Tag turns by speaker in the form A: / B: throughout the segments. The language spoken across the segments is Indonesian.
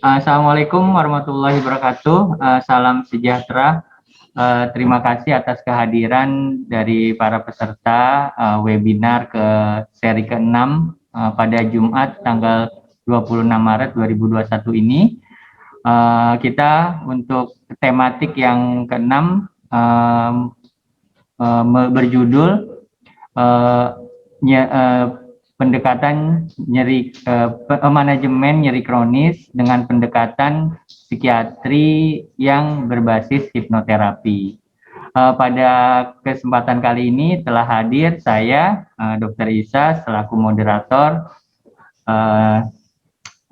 A: Assalamualaikum warahmatullahi wabarakatuh. Salam sejahtera. Terima kasih atas kehadiran dari para peserta webinar ke seri ke-6 pada Jumat tanggal 26 Maret 2021 ini. Kita untuk tematik yang ke-6 berjudul uh, pendekatan manajemen nyeri kronis dengan pendekatan psikiatri yang berbasis hipnoterapi. Pada kesempatan kali ini telah hadir saya, Dr. Isa, selaku moderator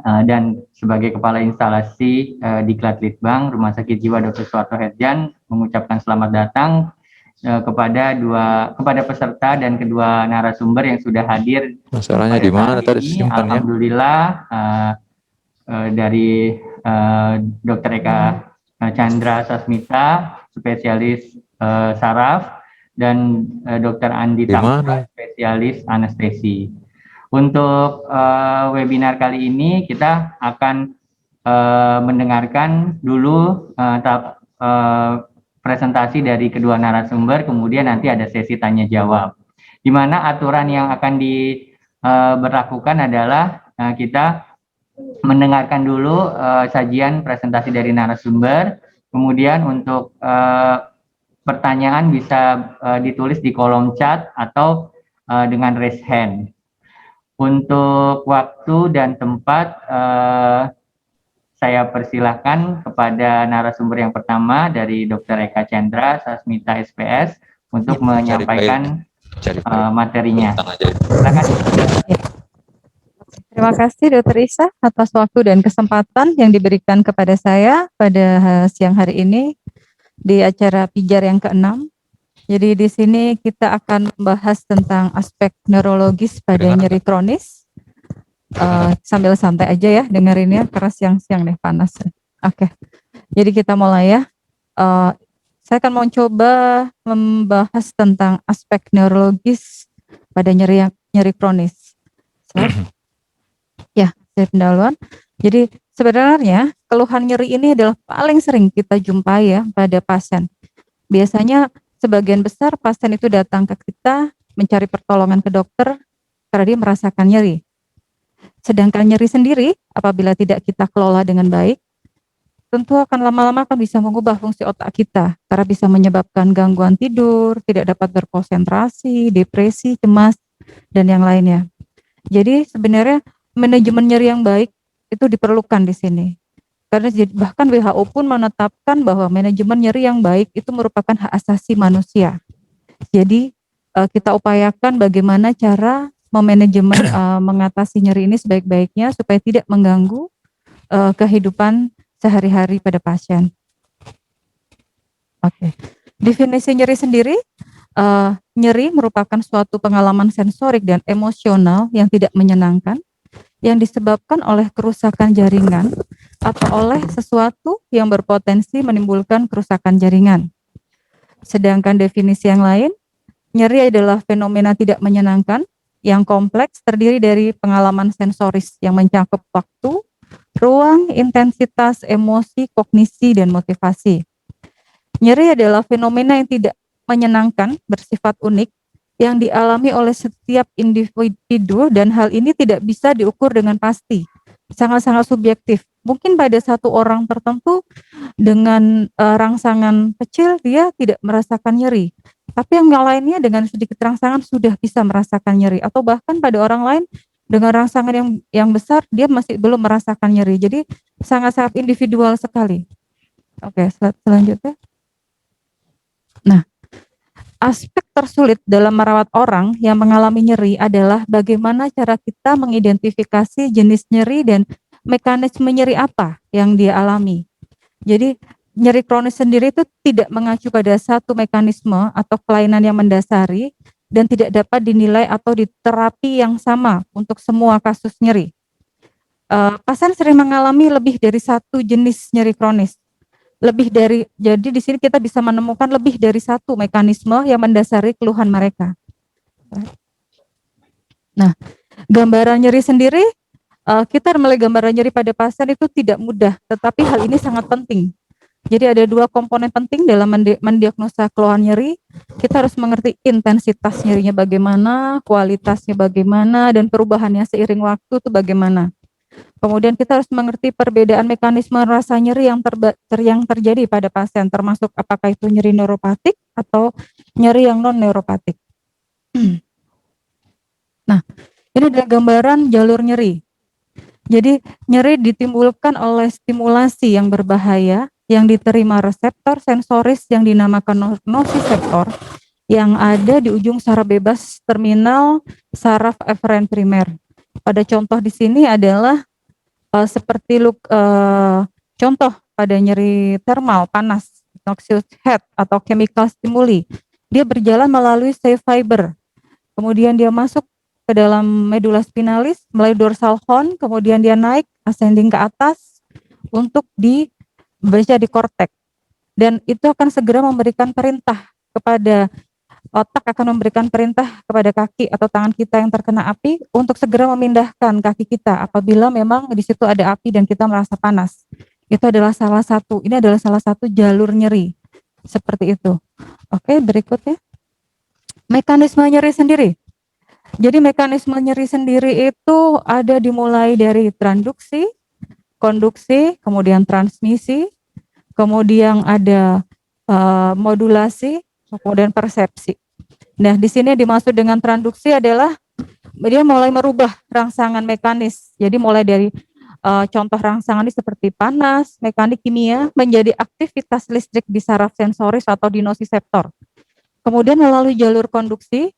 A: dan sebagai kepala instalasi Diklat Litbang Rumah Sakit Jiwa Dr. Suharto Herjan mengucapkan selamat datang kepada peserta dan kedua narasumber yang sudah hadir.
B: Masalahnya di mana tadi simpannya?
A: Alhamdulillah dari Dr. Eka Chandra Sasmita, spesialis saraf, dan Dr. Andi Tamra, spesialis anestesi. Untuk webinar kali ini kita akan mendengarkan dulu presentasi dari kedua narasumber, kemudian nanti ada sesi tanya jawab. Di mana aturan yang akan diberlakukan adalah kita mendengarkan dulu sajian presentasi dari narasumber, kemudian untuk pertanyaan bisa ditulis di kolom chat atau dengan raise hand. Untuk waktu dan tempat saya persilahkan kepada narasumber yang pertama dari Dr. Eka Chandra Sasmita SPS untuk menyampaikan materinya. Silakan.
C: Terima kasih Dr. Isa atas waktu dan kesempatan yang diberikan kepada saya pada siang hari ini di acara pijar yang ke-6. Jadi di sini kita akan membahas tentang aspek neurologis pada nyeri kronis. Sambil santai aja ya dengerinnya karena siang-siang deh panas. Oke. Jadi kita mulai ya. Saya akan mencoba membahas tentang aspek neurologis pada nyeri kronis. Ya, saya pendahuluan. Jadi sebenarnya keluhan nyeri ini adalah paling sering kita jumpai ya pada pasien. Biasanya sebagian besar pasien itu datang ke kita mencari pertolongan ke dokter karena dia merasakan nyeri. Sedangkan nyeri sendiri apabila tidak kita kelola dengan baik, tentu akan lama-lama akan bisa mengubah fungsi otak kita karena bisa menyebabkan gangguan tidur, tidak dapat berkonsentrasi, depresi, cemas, dan yang lainnya. Jadi sebenarnya manajemen nyeri yang baik itu diperlukan di sini. Karena bahkan WHO pun menetapkan bahwa manajemen nyeri yang baik itu merupakan hak asasi manusia. Jadi kita upayakan bagaimana cara memanajemen mengatasi nyeri ini sebaik-baiknya supaya tidak mengganggu kehidupan sehari-hari pada pasien. Oke. Definisi nyeri sendiri, nyeri merupakan suatu pengalaman sensorik dan emosional yang tidak menyenangkan yang disebabkan oleh kerusakan jaringan atau oleh sesuatu yang berpotensi menimbulkan kerusakan jaringan. Sedangkan definisi yang lain, nyeri adalah fenomena tidak menyenangkan yang kompleks terdiri dari pengalaman sensoris yang mencakup waktu, ruang, intensitas, emosi, kognisi, dan motivasi. Nyeri adalah fenomena yang tidak menyenangkan, bersifat unik, yang dialami oleh setiap individu dan hal ini tidak bisa diukur dengan pasti, sangat-sangat subjektif. Mungkin pada satu orang tertentu dengan rangsangan kecil dia tidak merasakan nyeri, tapi yang lainnya dengan sedikit rangsangan sudah bisa merasakan nyeri, atau bahkan pada orang lain dengan rangsangan yang besar dia masih belum merasakan nyeri. Jadi sangat-sangat individual sekali. Oke, selanjutnya. Nah, aspek tersulit dalam merawat orang yang mengalami nyeri adalah bagaimana cara kita mengidentifikasi jenis nyeri dan mekanisme nyeri apa yang dia alami. Jadi nyeri kronis sendiri itu tidak mengacu pada satu mekanisme atau kelainan yang mendasari dan tidak dapat dinilai atau diterapi yang sama untuk semua kasus nyeri. Pasien sering mengalami lebih dari satu jenis nyeri kronis. Jadi di sini kita bisa menemukan lebih dari satu mekanisme yang mendasari keluhan mereka. Nah, gambaran nyeri sendiri Kita melihat gambaran nyeri pada pasien itu tidak mudah, tetapi hal ini sangat penting. Jadi ada dua komponen penting dalam mendiagnosa keluhan nyeri. Kita harus mengerti intensitas nyerinya bagaimana, kualitasnya bagaimana, dan perubahannya seiring waktu itu bagaimana. Kemudian kita harus mengerti perbedaan mekanisme rasa nyeri yang terjadi pada pasien, termasuk apakah itu nyeri neuropatik atau nyeri yang non neuropatik. Nah, ini adalah gambaran jalur nyeri. Jadi nyeri ditimbulkan oleh stimulasi yang berbahaya yang diterima reseptor sensoris yang dinamakan nosiseptor yang ada di ujung saraf bebas terminal saraf eferen primer. Pada contoh di sini adalah seperti contoh pada nyeri termal panas, noxious head atau chemical stimuli. Dia berjalan melalui safe fiber. Kemudian dia masuk ke dalam medula spinalis melalui dorsal horn, kemudian dia naik ascending ke atas untuk dibaca di korteks. Dan itu akan segera memberikan perintah kepada otak, akan memberikan perintah kepada kaki atau tangan kita yang terkena api untuk segera memindahkan kaki kita apabila memang di situ ada api dan kita merasa panas. Itu adalah salah satu jalur nyeri. Seperti itu. Oke, berikutnya. Mekanisme nyeri sendiri. Jadi mekanisme nyeri sendiri itu ada dimulai dari transduksi, konduksi, kemudian transmisi, kemudian ada modulasi, kemudian persepsi. Nah, di sini dimaksud dengan transduksi adalah dia mulai merubah rangsangan mekanis. Jadi mulai dari contoh rangsangan ini seperti panas, mekanik kimia, menjadi aktivitas listrik di saraf sensoris atau di nosiseptor. Kemudian melalui jalur konduksi,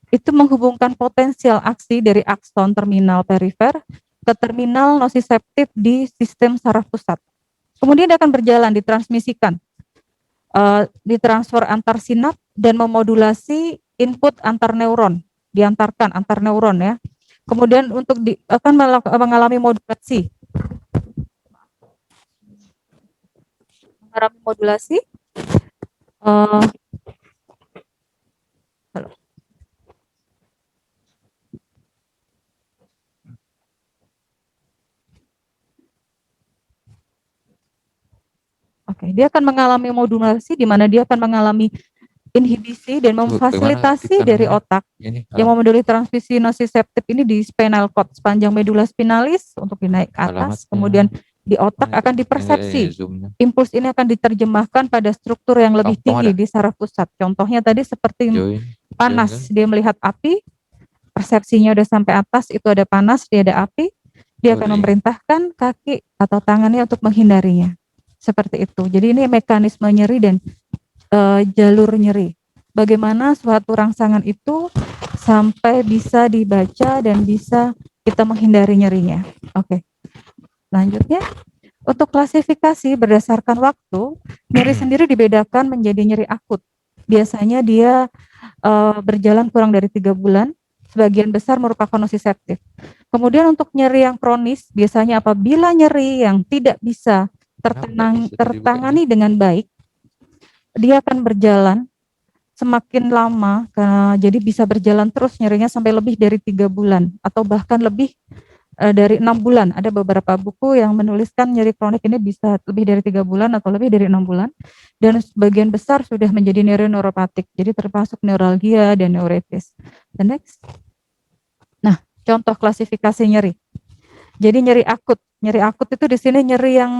C: itu menghubungkan potensial aksi dari akson terminal perifer ke terminal nosiseptif di sistem saraf pusat. Kemudian dia akan berjalan, ditransmisikan, ditransfer antar sinap dan memodulasi input antar neuron, diantarkan antar neuron ya. Kemudian untuk akan mengalami modulasi. Mengalami modulasi. Oke, dia akan mengalami modulasi di mana dia akan mengalami inhibisi dan memfasilitasi dari otak yang memoduli transmisi nosiseptif ini di spinal cord sepanjang medula spinalis untuk dinaik ke atas, kemudian di otak akan dipersepsi. Impuls ini akan diterjemahkan pada struktur yang lebih tinggi di saraf pusat. Contohnya tadi seperti panas, dia melihat api, persepsinya udah sampai atas, itu ada panas, dia ada api, dia akan memerintahkan kaki atau tangannya untuk menghindarinya. Seperti itu. Jadi ini mekanisme nyeri dan jalur nyeri. Bagaimana suatu rangsangan itu sampai bisa dibaca dan bisa kita menghindari nyerinya. Oke. Selanjutnya, untuk klasifikasi berdasarkan waktu, nyeri sendiri dibedakan menjadi nyeri akut. Biasanya dia berjalan kurang dari 3 bulan, sebagian besar merupakan nosiseptif. Kemudian untuk nyeri yang kronis, biasanya apabila nyeri yang tidak bisa tertangani dengan baik, dia akan berjalan semakin lama, jadi bisa berjalan terus nyerinya sampai lebih dari 3 bulan atau bahkan lebih dari 6 bulan. Ada beberapa buku yang menuliskan nyeri kronik ini bisa lebih dari 3 bulan atau lebih dari 6 bulan, dan sebagian besar sudah menjadi nyeri neuropatik, jadi termasuk neuralgia dan neuritis. The next. Nah, contoh klasifikasi nyeri. Jadi nyeri akut itu di sini nyeri yang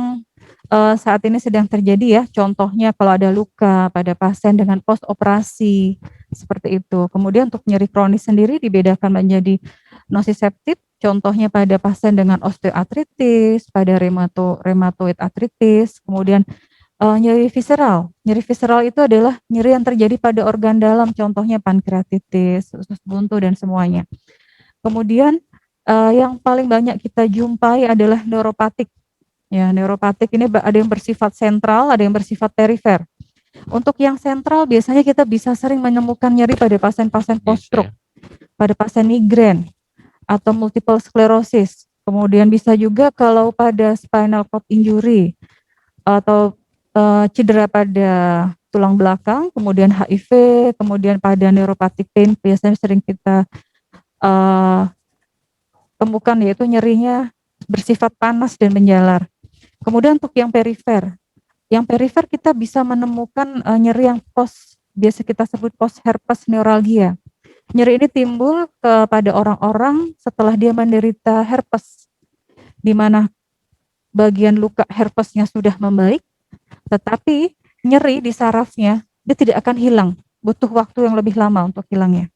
C: saat ini sedang terjadi ya. Contohnya kalau ada luka pada pasien dengan post operasi seperti itu. Kemudian untuk nyeri kronis sendiri dibedakan menjadi nosiseptif. Contohnya pada pasien dengan osteoartritis, pada rheumatoid artritis. Kemudian nyeri visceral. Nyeri visceral itu adalah nyeri yang terjadi pada organ dalam. Contohnya pankreatitis, usus buntu dan semuanya. Kemudian yang paling banyak kita jumpai adalah neuropatik. Ya, neuropatik ini ada yang bersifat sentral, ada yang bersifat perifer. Untuk yang sentral biasanya kita bisa sering menemukan nyeri pada pasien-pasien post-stroke, pada pasien migrain atau multiple sclerosis. Kemudian bisa juga kalau pada spinal cord injury atau cedera pada tulang belakang, kemudian HIV, kemudian pada neuropatic pain biasanya sering kita temukan yaitu nyerinya bersifat panas dan menjalar. Kemudian untuk yang perifer kita bisa menemukan nyeri yang biasa kita sebut post herpes neuralgia. Nyeri ini timbul kepada orang-orang setelah dia menderita herpes, di mana bagian luka herpesnya sudah membaik, tetapi nyeri di sarafnya dia tidak akan hilang, butuh waktu yang lebih lama untuk hilangnya.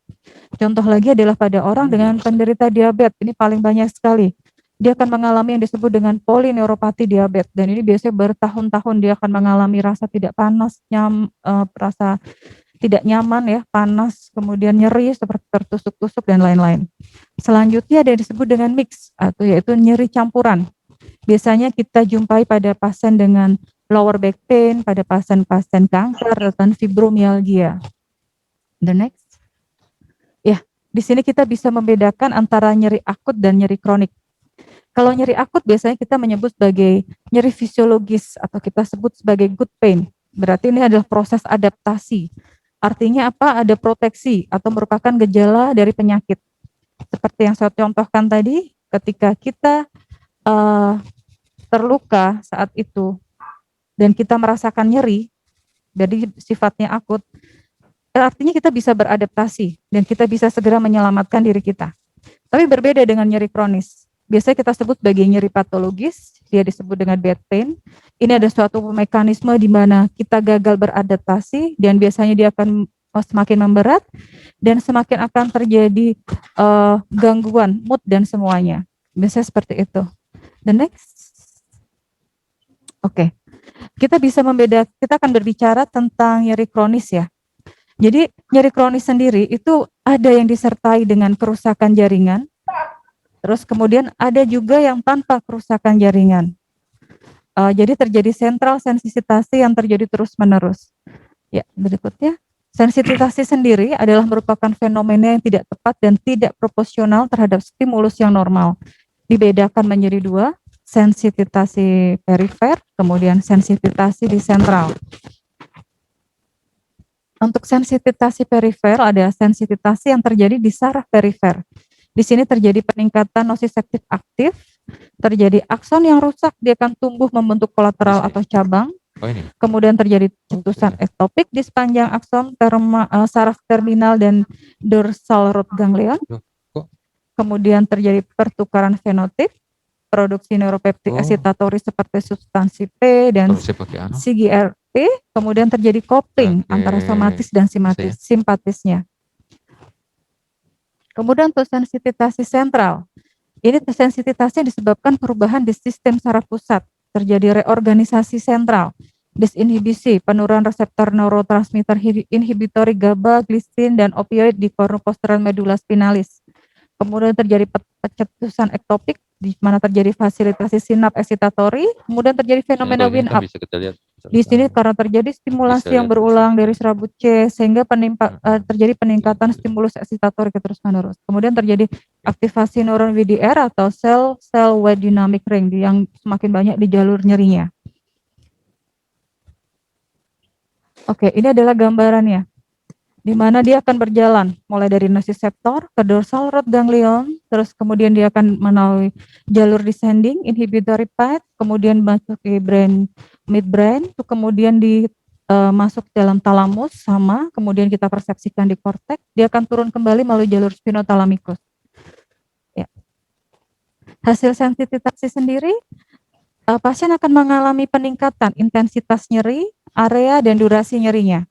C: Contoh lagi adalah pada orang dengan penderita diabetes, ini paling banyak sekali. Dia akan mengalami yang disebut dengan polineuropati diabetes, dan ini biasanya bertahun-tahun dia akan mengalami rasa tidak panas, rasa tidak nyaman ya, panas, kemudian nyeri seperti tertusuk-tusuk dan lain-lain. Selanjutnya ada yang disebut dengan mix, atau yaitu nyeri campuran. Biasanya kita jumpai pada pasien dengan lower back pain, pada pasien-pasien kanker dan fibromialgia. The next. Ya, di sini kita bisa membedakan antara nyeri akut dan nyeri kronik. Kalau nyeri akut biasanya kita menyebut sebagai nyeri fisiologis atau kita sebut sebagai good pain. Berarti ini adalah proses adaptasi. Artinya apa? Ada proteksi atau merupakan gejala dari penyakit. Seperti yang saya contohkan tadi, ketika kita terluka saat itu dan kita merasakan nyeri, jadi sifatnya akut, artinya kita bisa beradaptasi dan kita bisa segera menyelamatkan diri kita. Tapi berbeda dengan nyeri kronis. Biasanya kita sebut sebagai nyeri patologis, dia disebut dengan bad pain. Ini ada suatu mekanisme di mana kita gagal beradaptasi dan biasanya dia akan semakin memberat dan semakin akan terjadi gangguan mood dan semuanya. Biasanya seperti itu. The next. Oke. Kita akan berbicara tentang nyeri kronis ya. Jadi nyeri kronis sendiri itu ada yang disertai dengan kerusakan jaringan, terus kemudian ada juga yang tanpa kerusakan jaringan. Jadi terjadi sentral sensitasi yang terjadi terus-menerus. Ya, berikutnya. Sensitasi sendiri adalah merupakan fenomena yang tidak tepat dan tidak proporsional terhadap stimulus yang normal. Dibedakan menjadi dua, sensitasi perifer, kemudian sensitasi di sentral. Untuk sensitasi perifer ada sensitasi yang terjadi di saraf perifer. Di sini terjadi peningkatan nociceptif aktif, terjadi akson yang rusak, dia akan tumbuh membentuk kolateral atau cabang. Kemudian terjadi cetusan ektopik di sepanjang akson saraf terminal dan dorsal root ganglion. Kemudian terjadi pertukaran fenotip, produksi neuropeptik excitatory seperti substansi P dan CGRP. Kemudian terjadi kopling antara somatis dan simpatisnya. Kemudian untuk sensitasi sentral. Ini sensititasnya disebabkan perubahan di sistem saraf pusat. Terjadi reorganisasi sentral, disinhibisi, penurunan reseptor neurotransmitter inhibitori GABA, glisin, dan opioid di cornopostural medulla spinalis. Kemudian terjadi pencetusan ektopik, di mana terjadi fasilitasi sinap excitatory, kemudian terjadi fenomena wind up. Di sini karena terjadi stimulasi yang berulang dari serabut C, sehingga terjadi peningkatan stimulus excitatory terus-menerus. Kemudian terjadi aktivasi neuron VDR atau cell wide dynamic ring yang semakin banyak di jalur nyerinya. Oke, ini adalah gambarannya, di mana dia akan berjalan mulai dari nociceptor ke dorsal root ganglion, terus kemudian dia akan melalui jalur descending inhibitory path, kemudian masuk ke midbrain, kemudian masuk dalam talamus sama, kemudian kita persepsikan di korteks, dia akan turun kembali melalui jalur spinothalamikus. Ya. Hasil sensitasi sendiri, pasien akan mengalami peningkatan intensitas nyeri, area dan durasi nyerinya.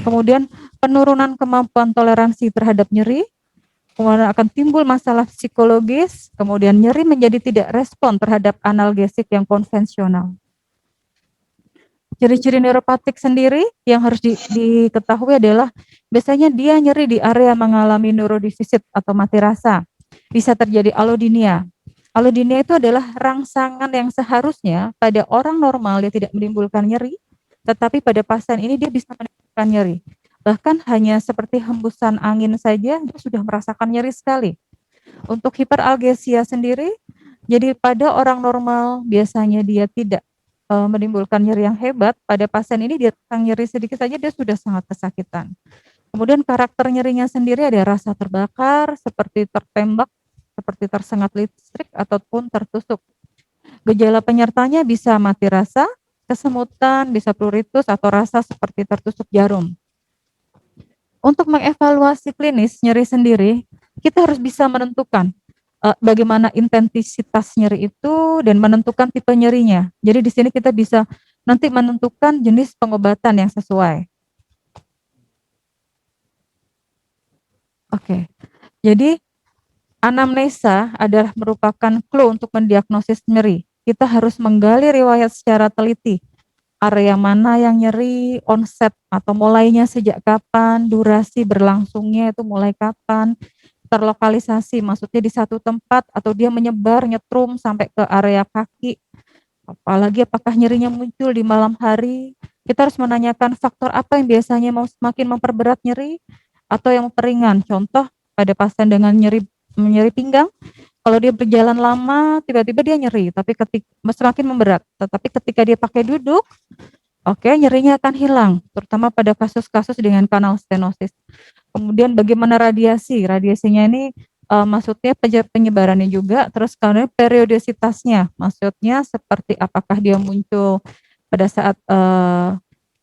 C: Kemudian penurunan kemampuan toleransi terhadap nyeri, kemudian akan timbul masalah psikologis, kemudian nyeri menjadi tidak respon terhadap analgesik yang konvensional. Ciri-ciri neuropatik sendiri yang harus diketahui adalah biasanya dia nyeri di area mengalami neurodefisit atau mati rasa. Bisa terjadi allodynia. Allodynia itu adalah rangsangan yang seharusnya pada orang normal dia tidak menimbulkan nyeri, tetapi pada pasien ini dia bisa menimbulkan nyeri. Bahkan hanya seperti hembusan angin saja dia sudah merasakan nyeri sekali. Untuk hiperalgesia sendiri, jadi pada orang normal biasanya dia tidak menimbulkan nyeri yang hebat, pada pasien ini dia nyeri sedikit saja dia sudah sangat kesakitan. Kemudian karakter nyerinya sendiri ada rasa terbakar, seperti tertembak seperti tersengat listrik ataupun tertusuk. Gejala penyertanya bisa mati rasa, kesemutan, bisa pruritus atau rasa seperti tertusuk jarum. Untuk mengevaluasi klinis nyeri sendiri, kita harus bisa menentukan bagaimana intensitas nyeri itu dan menentukan tipe nyerinya. Jadi di sini kita bisa nanti menentukan jenis pengobatan yang sesuai. Oke. Jadi anamnesa adalah merupakan clue untuk mendiagnosis nyeri. Kita harus menggali riwayat secara teliti. Area mana yang nyeri, onset atau mulainya sejak kapan, durasi berlangsungnya itu mulai kapan, terlokalisasi maksudnya di satu tempat atau dia menyebar nyetrum sampai ke area kaki. Apalagi apakah nyerinya muncul di malam hari. Kita harus menanyakan faktor apa yang biasanya mau semakin memperberat nyeri atau yang memperingan. Contoh pada pasien dengan nyeri pinggang, kalau dia berjalan lama, tiba-tiba dia nyeri, tapi semakin memberat. Tetapi ketika dia pakai duduk, oke, nyerinya akan hilang, terutama pada kasus-kasus dengan kanal stenosis. Kemudian bagaimana radiasi? Radiasinya ini maksudnya penyebarannya juga, terus karena periodisitasnya, maksudnya seperti apakah dia muncul pada saat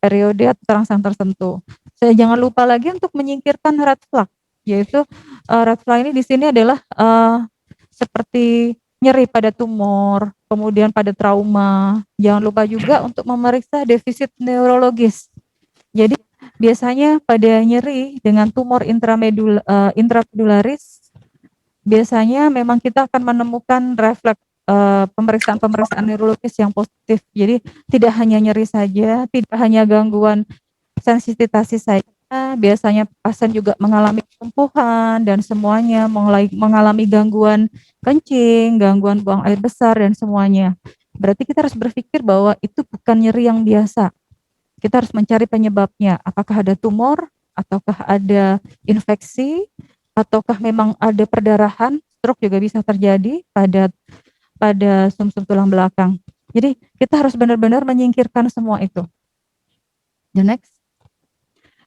C: periode atau terangsang tertentu. Saya jangan lupa lagi untuk menyingkirkan red flag, yaitu red flag ini di sini adalah seperti nyeri pada tumor, kemudian pada trauma. Jangan lupa juga untuk memeriksa defisit neurologis. Jadi biasanya pada nyeri dengan tumor intrapedularis, biasanya memang kita akan menemukan refleks pemeriksaan neurologis yang positif. Jadi tidak hanya nyeri saja, tidak hanya gangguan sensitasi saja, biasanya pasien juga mengalami kelumpuhan dan semuanya, mengalami gangguan kencing, gangguan buang air besar dan semuanya. Berarti kita harus berpikir bahwa itu bukan nyeri yang biasa. Kita harus mencari penyebabnya. Apakah ada tumor, ataukah ada infeksi, ataukah memang ada perdarahan, stroke juga bisa terjadi pada sumsum tulang belakang. Jadi kita harus benar-benar menyingkirkan semua itu. The next.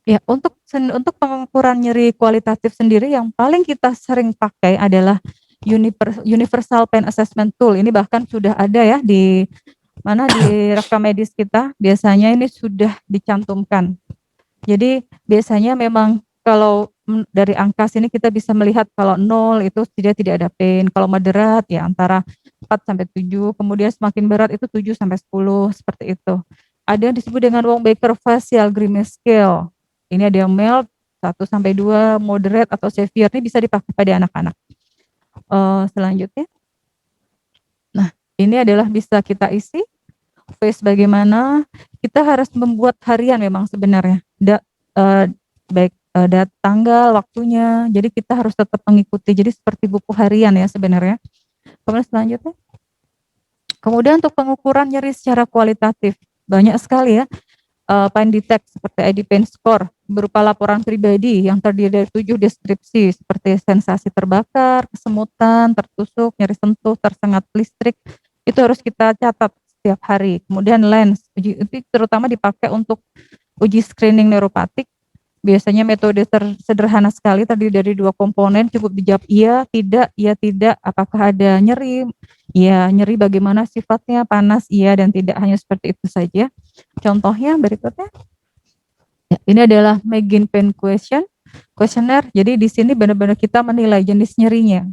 C: Ya, untuk pengukuran nyeri kualitatif sendiri yang paling kita sering pakai adalah Universal Pain Assessment Tool. Ini bahkan sudah ada ya di rekam medis kita. Biasanya ini sudah dicantumkan. Jadi biasanya memang kalau dari angka sini kita bisa melihat kalau 0 itu tidak ada pain. Kalau moderat ya antara 4 sampai 7, kemudian semakin berat itu 7 sampai 10 seperti itu. Ada yang disebut dengan Wong-Baker Facial Grimace Scale. Ini ada yang mild 1 sampai 2, moderate atau severe, ini bisa dipakai pada anak-anak. Selanjutnya. Nah, ini adalah bisa kita isi. Face bagaimana? Kita harus membuat harian memang sebenarnya. Baik tanggal, waktunya. Jadi kita harus tetap mengikuti. Jadi seperti buku harian ya sebenarnya. Kemudian selanjutnya. Kemudian untuk pengukuran nyeri secara kualitatif. Banyak sekali ya. Pain detect seperti ID pain score berupa laporan pribadi yang terdiri dari 7 deskripsi seperti sensasi terbakar, kesemutan, tertusuk, nyeri sentuh, tersengat listrik, itu harus kita catat setiap hari. Kemudian lens, itu terutama dipakai untuk uji screening neuropatik. Biasanya metode sederhana sekali, terdiri dari 2 komponen, cukup dijawab iya, tidak, apakah ada nyeri, iya, nyeri bagaimana sifatnya, panas, iya, dan tidak, hanya seperti itu saja. Contohnya berikutnya, ya, ini adalah Megin Pain Questionnaire, jadi di sini benar-benar kita menilai jenis nyerinya,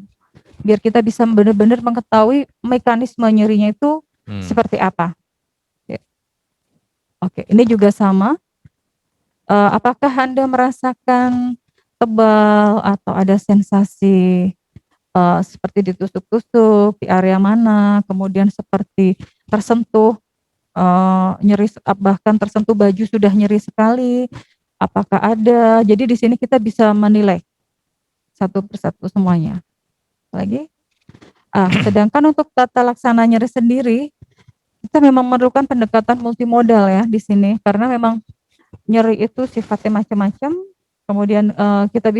C: biar kita bisa benar-benar mengetahui mekanisme nyerinya itu seperti apa. Ya. Oke, ini juga sama. Apakah Anda merasakan tebal atau ada sensasi seperti ditusuk-tusuk di area mana, kemudian seperti tersentuh nyeri, bahkan tersentuh baju sudah nyeri sekali, apakah ada? Jadi di sini kita bisa menilai satu persatu semuanya. Lagi, sedangkan untuk tata laksana nyeri sendiri, kita memang memerlukan pendekatan multimodal ya di sini, karena memang nyeri itu sifatnya macam-macam, kemudian kita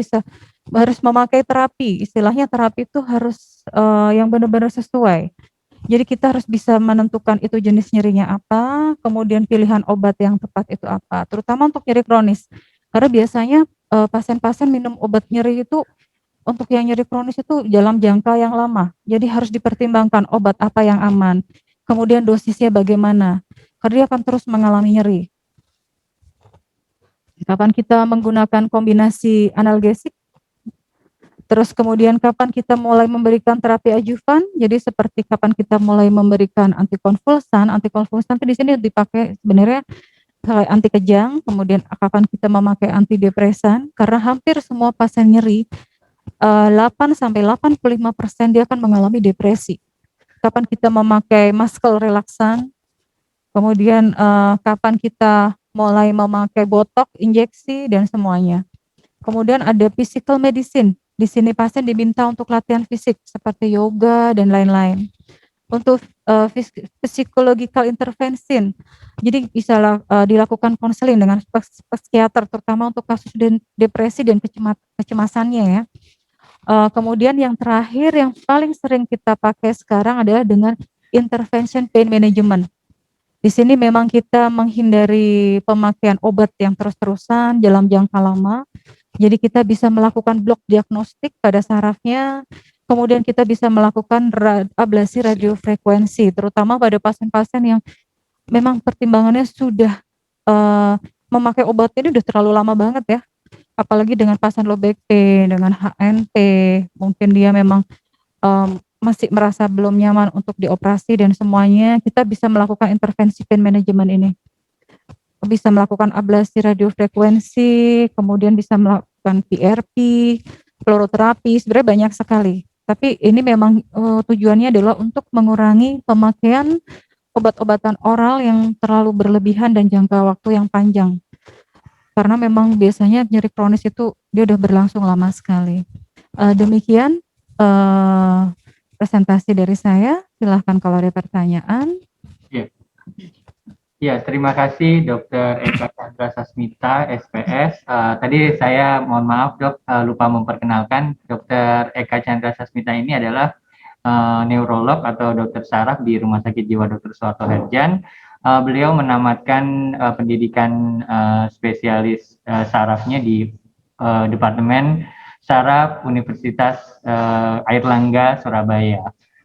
C: harus memakai terapi, istilahnya terapi itu harus yang benar-benar sesuai. Jadi kita harus bisa menentukan itu jenis nyerinya apa, kemudian pilihan obat yang tepat itu apa, terutama untuk nyeri kronis. Karena biasanya pasien-pasien minum obat nyeri itu untuk yang nyeri kronis itu dalam jangka yang lama. Jadi harus dipertimbangkan obat apa yang aman, kemudian dosisnya bagaimana, karena dia akan terus mengalami nyeri. Kapan kita menggunakan kombinasi analgesik, terus kemudian kapan kita mulai memberikan terapi adjuvan, jadi seperti kapan kita mulai memberikan antikonvulsan itu di sini dipakai sebenarnya anti kejang, kemudian kapan kita memakai antidepresan, karena hampir semua pasien nyeri 8-85% dia akan mengalami depresi. Kapan kita memakai muscle relaksan, kemudian kapan kita mulai memakai botok, injeksi, dan semuanya. Kemudian ada physical medicine. Di sini pasien diminta untuk latihan fisik seperti yoga dan lain-lain. Untuk psychological intervention, jadi bisa dilakukan konseling dengan psikiater, terutama untuk kasus depresi dan kecemasannya ya. Kemudian yang terakhir yang paling sering kita pakai sekarang adalah dengan intervention pain management. Di sini memang kita menghindari pemakaian obat yang terus-terusan dalam jangka lama. Jadi kita bisa melakukan blok diagnostik pada sarafnya, kemudian kita bisa melakukan ablasi radiofrekuensi, terutama pada pasien-pasien yang memang pertimbangannya sudah memakai obat ini udah terlalu lama banget ya. Apalagi dengan pasien low back pain, dengan HNP, mungkin dia memang masih merasa belum nyaman untuk dioperasi dan semuanya, kita bisa melakukan intervensi pain management ini. Bisa melakukan ablasi radiofrekuensi, kemudian bisa melakukan PRP, fluoroterapi, sebenarnya banyak sekali. Tapi ini memang tujuannya adalah untuk mengurangi pemakaian obat-obatan oral yang terlalu berlebihan dan jangka waktu yang panjang. Karena memang biasanya nyeri kronis itu dia udah berlangsung lama sekali. Demikian presentasi dari saya. Silahkan kalau ada pertanyaan.
A: Ya, terima kasih Dr. Eka Chandra Sasmita, SPS. Tadi saya mohon maaf dok, lupa memperkenalkan Dr. Eka Chandra Sasmita ini adalah neurolog atau dokter saraf di Rumah Sakit Jiwa Dr. Suharto Herjan. Beliau menamatkan pendidikan spesialis sarafnya di Departemen Saraf Universitas Airlangga Surabaya.